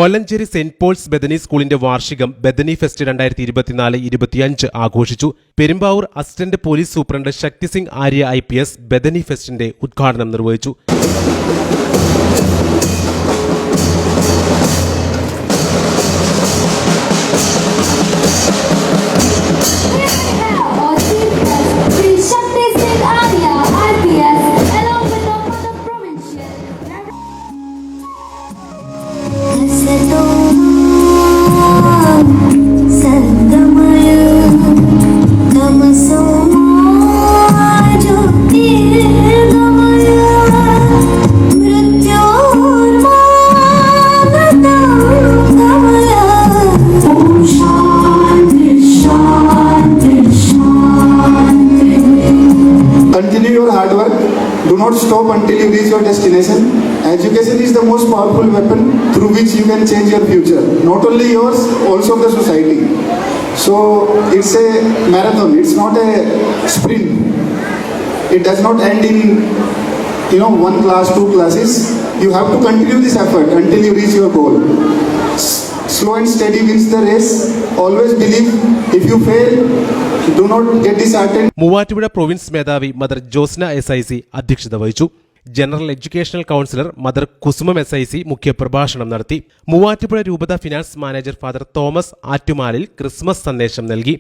Kolenchery saint Paul's Bethany സ്കൂളിന്റെ വാർഷികം Bethany fest 2024-25 ആഘോഷിച്ചു. Perumbavoor assistant police superintendent Shaktisingh Arya IPS Bethany ഫെസ്റ്റിന്റെ ഉദ്ഘാടനം നിർവഹിച്ചു. Continue your hard work. Do not stop until you reach your destination. Education is the most powerful weapon through which you can change your future. Not only yours, also the society. So it's a marathon. It's not a sprint. It does not end in one class, two classes. You have to continue this effort until you reach your goal. Slow and steady wins the race. Always believe. If you fail, do not get disheartened. Muvattupuzha province മേധാവി mother Josna SIC അധ്യക്ഷത വഹിച്ചു. General educational councillor mother Kusumam SIC മുഖ്യപ്രഭാഷണം നടത്തി. മൂവാറ്റുപുഴ രൂപത finance manager father Thomas Attumalil Christmas സന്ദേശം നൽകി.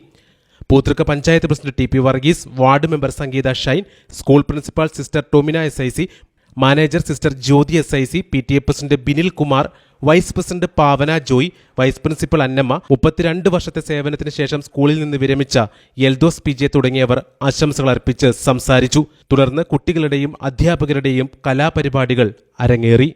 Poothrikka panchayat president TP Varghese, ward member Sangeetha Shine, school principal sister Tomina SIC, manager sister Jyothi SIC, PTA president Binil Kumar, vice president Pavana Joy, vice principal Annamma, 32 വർഷത്തെ സേവനത്തിന് ശേഷം സ്കൂളിൽ നിന്ന് വിരമിച്ച എൽദോസ് PJ തുടങ്ങിയവർ ആശംസകൾ അർപ്പിച്ച് സംസാരിച്ചു. തുടർന്ന് കുട്ടികളുടെയും അധ്യാപകരുടെയും കലാപരിപാടികൾ അരങ്ങേറി.